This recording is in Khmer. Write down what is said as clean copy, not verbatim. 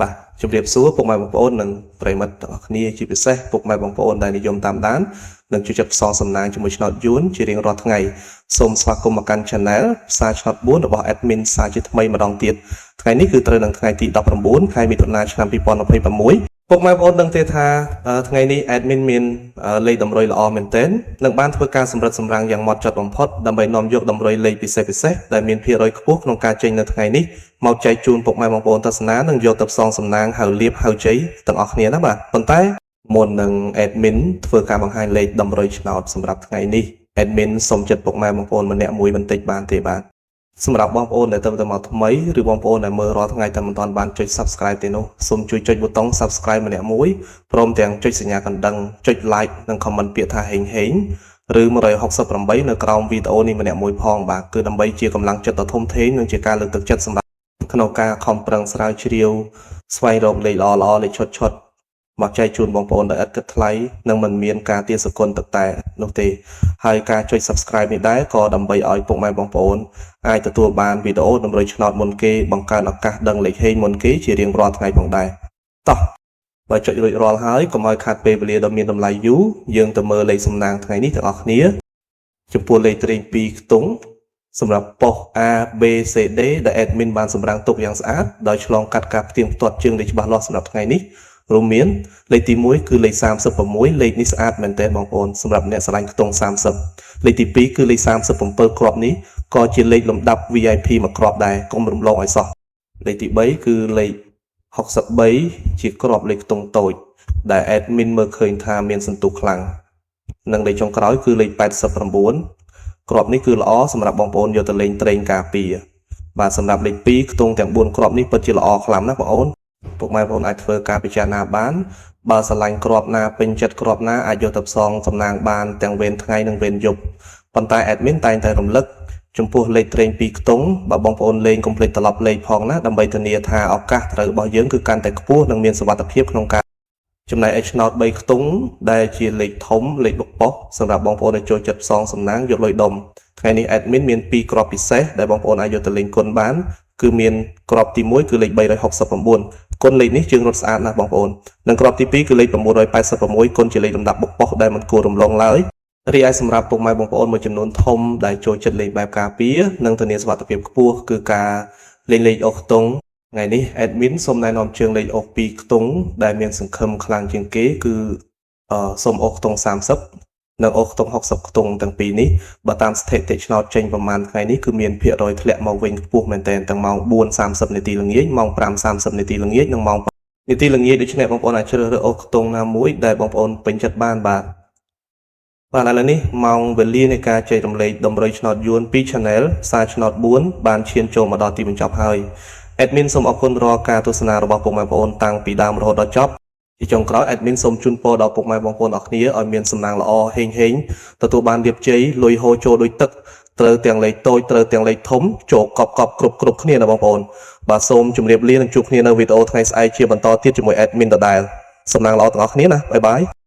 បាទជម្រាបសួរពុកម៉ែបងប្អូននិងប្រិយមិត្តទាំងអស់គ្នាជាពិសេសពុកម៉ែបងប្អូនដែលនិយមតាមដាននិងជួយចិត្តផ្សងសំណាងជាមួយឆ្នោតយួនជារៀងរាល់ថ្ងៃសូមស្វាគមន៍មកកាន់ Channel ផ្សាយឆ្នោត4របស់ Admin ផ្សាយជាថ្មីម្ដងទៀតថ្ងៃនេះគឺត្រូវនឹងថ្ងៃទី19ខែមិថុនាឆ្នាំ2026ពុកម៉ែបងប្អូនដឹងទេថាថ្ងៃនេះ Admin មានលេខតម្រុយល្អមែនទែននិងបានធ្វើការសម្រិតសម្រាំងយ៉ាងម៉ត់ចត់បំផុតដើម្បីនាំយកតម្រុយលេខពិសេសដែលមានភាគរយខ្ពស់ក្នុងការចេញនៅថ្ងៃនេះមកចែកជូនពុកម៉ែបងប្អូនទស្សនានិងយកទៅផ្សងសំណាងហៅលៀបហៅជ័យទាំងអស់គ្នាណាបាទប៉ុន្តែមុននឹង Admin ធ្វើការបង្ហាញលេខតម្រុយឆ្នោតសម្រាប់ថ្ងៃនេះ Admin សូមចិត្តពុកម៉ែបងប្អូនម្នាក់មួយបន្តិចបានទេបាទសម្រាប់បងប្អូនដែលទៅមកថ្មីឬបងប្អូនដែលមើលរាល់ថ្ងៃតែមិនទាន់បានចុច Subscribe ទេនោះសូមជួយចុចប៊ូតុង Subscribe ម្នាក់មួយព្រមទាំងចុចសញ្ញាកណ្ដឹងចុច Like និង Comment ពាក្យថាហេងឬ168នៅក្រោមវីដេអូនេះម្នាក់មួយផងបាទគឺដើម្បីជាកម្លាំងចិត្តដ៏ធំធេងនិងជាការលើកទឹកចិត្តសម្រាប់ក្នុងការខំប្រឹងស្រាវជ្រាវស្វែងរកលេខល្អៗលេខឈុតមកចែកជូនបងប្អូនដោយឥតគិតថ្លៃនិងមិនមានការទារសគុណទឹកតែនោះទេហើយការចុច Subscribe នេះដែរក៏ដើម្បីឲ្យពុកម៉ែបងប្អូនអាចទទួលបានវីដេអូតម្រុយឆ្នោតមុនគេបង្កើនឱកាសដឹងលេខហេងមុនគេជារៀងរាល់ថ្ងៃផងដែរតោះបើចុចរួចរាល់ហើយកុំឲ្យខាតពេលវេលាដ៏មានតម្លៃយូរយើងទៅមើលលេខសំណាងថ្ងៃនេះទាំងអស់គ្នាចំពោះលេខត្រេង2ខ្ទង់សម្រាប់ប៉ុស A B C D ដែល Admin បានសម្រាំងទុកយ៉ាងស្អាតដោយឆ្លងកាត់ការផ្ទៀងផ្ទាត់ជើងលេខច្បាស់លាស់សម្រាប់ថ្ងៃនេះរួមមានលេខទី1គឺលេខ36លេខនេះស្អាតមែនទែនបងប្អូនសម្រាប់អ្នកស្រឡាញ់ខ្ទង់30លេខទី2គឺលេខ37គ្រាប់នេះក៏ជាលេខលំដាប់ VIP មួយគ្រាប់ដែរកុំរំលងឲ្យសោះលេខទី3គឺលេខ63ជាគ្រាប់លេខខ្ទង់តូចដែល Admin មើលឃើញថាមានសន្ទុះខ្លាំងនិងលេខចុងក្រោយគឺលេខ89គ្រាប់នេះគឺល្អសម្រាប់បងប្អូនយកទៅលេងត្រេងការពារបាទសម្រាប់លេខ2ខ្ទង់ទាំង4គ្រាប់នេះពិតជាល្អខ្លាំងណាស់បងប្អូនពុកម៉ែបងប្អូនអាចធ្វើការពិចារណាបានបើស្រឡាញ់គ្រាប់ណាពេញចិត្តគ្រាប់ណាអាចយកទៅផ្សងសំណាងបានទាំងវេនថ្ងៃនិងវេនយប់ប៉ុន្តែ Admin តែងតែរំលឹកចំពោះលេខត្រេង2ខ្ទង់បើបងប្អូនលេងកុំភ្លេចត្រឡប់លេខផងណាដើម្បីធានាថាឱកាសត្រូវរបស់យើងគឺកាន់តែខ្ពស់និងមានសុវត្ថិភាពក្នុងការចំណែកឯឆ្នោត3ខ្ទង់ដែលជាលេខធំលេខបុកប៉ុសសម្រាប់បងប្អូនដែលចូលចិត្តផ្សងសំណាងយកលុយដុំថ្ងៃនេះ Admin មាន2គ្រាប់ពិសេសដែលបងប្អូនអាចយកទៅលេងគុណបានគឺមានគ្រាប់ទី1គឺលេខ369គុណលេខនេះជើងរត់ស្អាតណាស់បងប្អូននិងគ្រាប់ទី2គឺលេខ986គុណជាលេខលំដាប់បុកប៉ុសដែលមិនគួររំលងឡើយរីឯសម្រាប់ពុកម៉ែបងប្អូនមួយចំនួនធំដែលចូលចិត្តលេងបែបការពារនិងធានាសុវត្ថិភាពខ្ពស់គឺការលេងលេខអុកខ្ទង់ថ្ងៃនេះ Admin សូមណែនាំជើងលេខអុក2ខ្ទង់ដែលមានសង្ឃឹមខ្លាំងជាងគេគឺសូមអុកខ្ទង់30និងអុកខ្ទង់60ខ្ទង់ទាំងពីរនេះបើតាមស្ថិតិឆ្នោតចេញប្រហែលថ្ងៃនេះគឺមានភាគរយធ្លាក់មកវិញខ្ពស់មែនទែនទាំងម៉ោង 4:30 នាទីល្ងាចម៉ោង 5:30 នាទីល្ងាចនិងម៉ោងនាទីល្ងាចដូច្នេះបងប្អូនអាចជ្រើសរើសអុកខ្ទង់ណាមួយដែលបងប្អូនពេញចិត្តបានបាទឥឡូវនេះម៉ោងវេលានៃការចែករំលែកតម្រុយឆ្នោតយួនពី Channel ផ្សាយឆ្នោត4បានឈានចូលមកដល់ទីបញ្ចប់ហើយ Admin សូមអរគុណរាល់ការទស្សនារបស់ពុកម៉ែបងប្អូនតាំងពីដើមរហូតដល់ចប់ជាចុងក្រោយ Admin សូមជូនពរដល់ពុកម៉ែបងប្អូនអរគ្នាឲ្យមានសំណាងល្អហេងទទួលបានលាភជ័យលុយហូរចូលដូចទឹកត្រូវទាំងលេខតូចត្រូវទាំងលេខធំចូលកប់គ្រប់គ្នាណាបងប្អូនបាទសូមជម្រាបលានិងជួបគ្នានៅវីដេអូថ្ងៃស្អែកជាបន្តទៀតជាមួយ Admin ដដែលសំណាងល្អទាំងអស់គ្នាណាបាយបាយ